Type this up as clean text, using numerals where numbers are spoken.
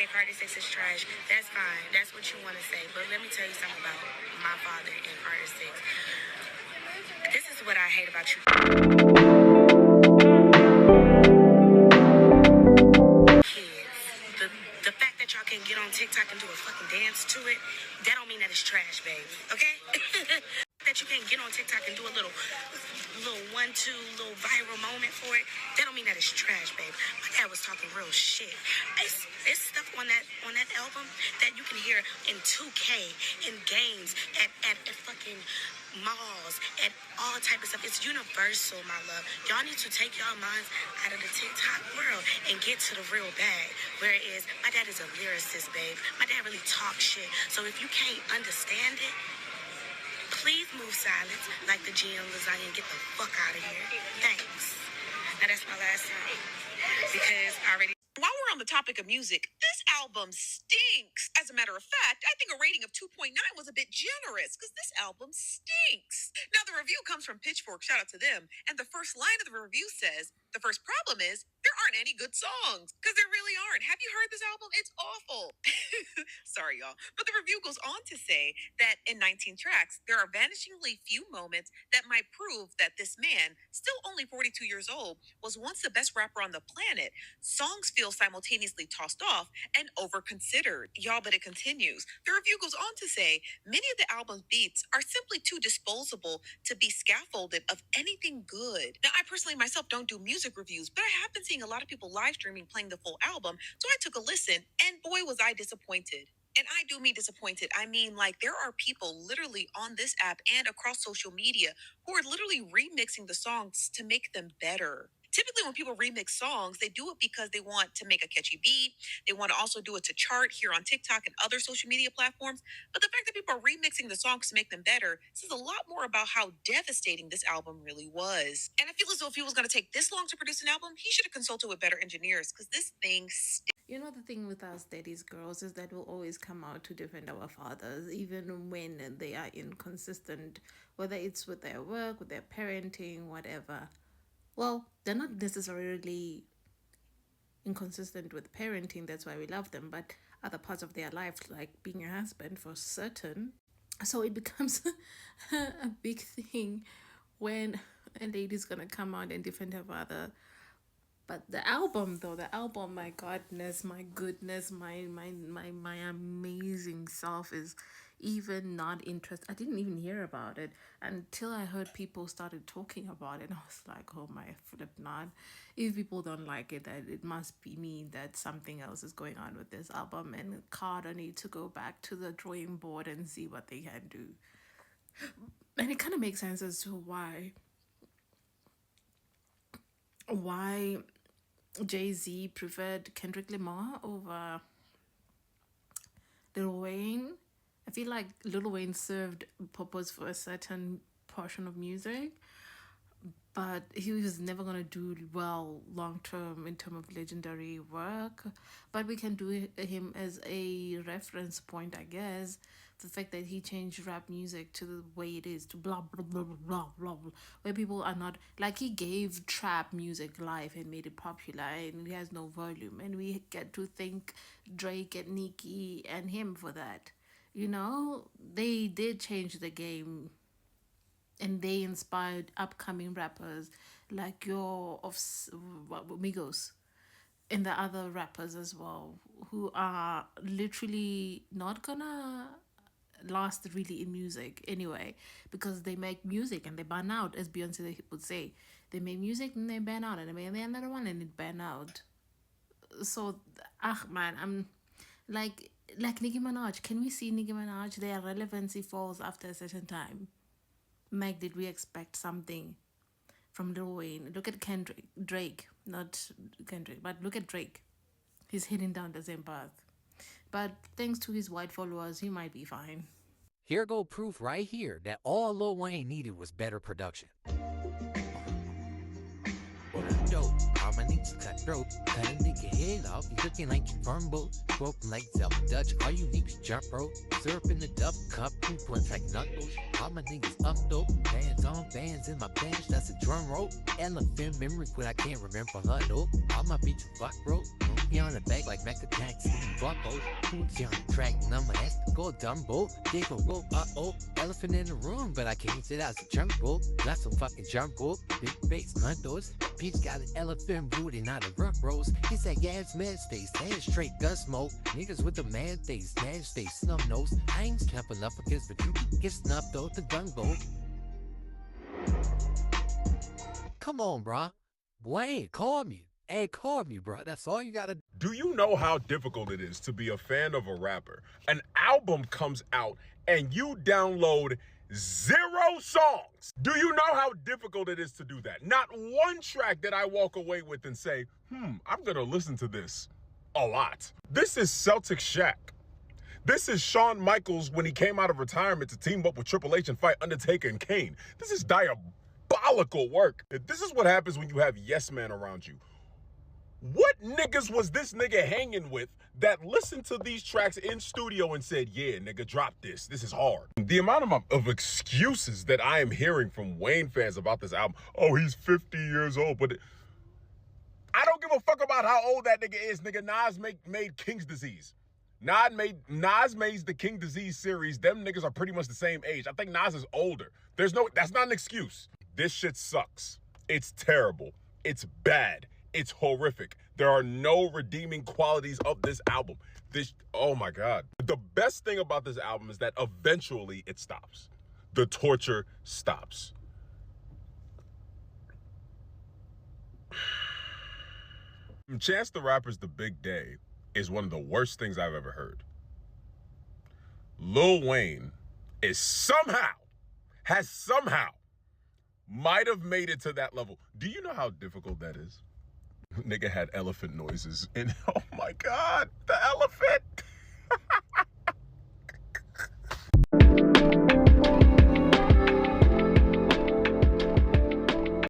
say Carter 6 is trash. That's fine. That's what you want to say. But let me tell you something about my father and Carter 6. This is what I hate about you kids. The fact that y'all can get on TikTok and do a fucking dance to it, that don't mean that it's trash, baby. Okay? That you can get on TikTok and do a little 1-2 little viral moment for it, that don't mean that it's trash, babe. My dad was talking real shit. It's stuff on that album that you can hear in 2K, in games, at fucking malls, at all type of stuff. It's universal, my love. Y'all need to take y'all minds out of the TikTok world and get to the real bag. Whereas my dad is a lyricist, babe. My dad really talks shit. So if you can't understand it, please move silence like the GM lasagna and get the fuck out of here. Thanks. Now that's my last time. Because I already... While we're on the topic of music, this album stinks. As a matter of fact, I think a rating of 2.9 was a bit generous because this album stinks. Now, the review comes from Pitchfork, shout out to them, and the first line of the review says, the first problem is there aren't any good songs, because there really aren't. Have you heard this album? It's awful. Sorry, y'all. But the review goes on to say that in 19 tracks, there are vanishingly few moments that might prove that this man, still only 42 years old, was once the best rapper on the planet. Songs feel simultaneously tossed off and over-considered. Y'all, but it continues. The review goes on to say, many of the album's beats are simply too disposable to be scaffolded of anything good. Now, I personally myself don't do music reviews, but I have been seeing a lot of people live streaming playing the full album, so I took a listen, and boy was I disappointed. And I do mean disappointed. I mean, like, there are people literally on this app and across social media who are literally remixing the songs to make them better. Typically, when people remix songs, they do it because they want to make a catchy beat. They want to also do it to chart here on TikTok and other social media platforms. But the fact that people are remixing the songs to make them better says a lot more about how devastating this album really was. And I feel as though if he was going to take this long to produce an album, he should have consulted with better engineers because this thing stinks. You know, the thing with us daddies girls is that we'll always come out to defend our fathers, even when they are inconsistent, whether it's with their work, with their parenting, whatever. Well, they're not necessarily inconsistent with parenting, that's why we love them, but other parts of their life, like being a husband for certain. So it becomes a big thing when a lady's gonna come out and defend her father. But the album, my goodness, my amazing self is even not interested. I didn't even hear about it until I heard people started talking about it. I was like, oh my flip not. If people don't like it, that it must be mean that something else is going on with this album, and Carter need to go back to the drawing board and see what they can do. And it kind of makes sense as to why Jay-Z preferred Kendrick Lamar over Lil Wayne. I feel like Lil Wayne served a purpose for a certain portion of music, but he was never going to do well long-term in terms of legendary work. But we can do him as a reference point, I guess. The fact that he changed rap music to the way it is, to blah, blah, blah, blah, blah, blah, where people are not, like, he gave trap music life and made it popular, and he has no volume. And we get to thank Drake and Nicki and him for that. You know, they did change the game, and they inspired upcoming rappers like Migos and the other rappers as well, who are literally not gonna last really in music anyway, because they make music and they burn out, as Beyonce would say. They make music and they burn out, and they make another one and it burn out. So, man, I'm like Nicki Minaj. Can we see Nicki Minaj? Their relevancy falls after a certain time. Meg, did we expect something from Lil Wayne? Look at Drake, not Kendrick, but look at Drake. He's heading down the same path. But thanks to his white followers, he might be fine. Here go proof right here that all Lil Wayne needed was better production. Dope, harmonies cut throat, cut a nigga head off. You looking like you firm boat, broken like Zelda Dutch. All you need is jump rope, syrup in the duff cup, 2 points like knuckles. All my niggas up dope, bands on bands in my bench, that's a drum rope. Elephant memory, what I can't remember her dope. All my beats fuck rope. Monkey on the back like Mac attacks. Buckles, boots on the track. Number has to go Dumbo. Dig a rope, elephant in the room, but I can't sit out the jumbo. Not some fucking jumbo. Big face mundos. Peach got an elephant booty, not a rough rose. He said, gas man stays, stand straight, gun smoke. Niggas with the man face, man stay snub nose. I ain't snapping up against, but you can get snuffed though, the gun boat. Come on, brah. Wayne, call me. Hey, call me, bro. That's all you gotta do. Do you know how difficult it is to be a fan of a rapper? An album comes out and you download 0 songs. Do you know how difficult it is to do that? Not one track that I walk away with and say, I'm gonna listen to this a lot. This is Celtic Shaq. This is Shawn Michaels when he came out of retirement to team up with Triple H and fight Undertaker and Kane. This is diabolical work. This is what happens when you have yes man around you. What niggas was this nigga hanging with that listened to these tracks in studio and said, yeah, nigga, drop this. This is hard. The amount of excuses that I am hearing from Wayne fans about this album. Oh, he's 50 years old, but I don't give a fuck about how old that nigga is, nigga. Nas made King's Disease. Nas made the King Disease series. Them niggas are pretty much the same age. I think Nas is older. That's not an excuse. This shit sucks. It's terrible. It's bad. It's horrific. There are no redeeming qualities of this album. Oh my God. The best thing about this album is that eventually it stops. The torture stops. Chance the Rapper's The Big Day is one of the worst things I've ever heard. Lil Wayne has somehow might have made it to that level. Do you know how difficult that is? Nigga had elephant noises and oh my God, the elephant.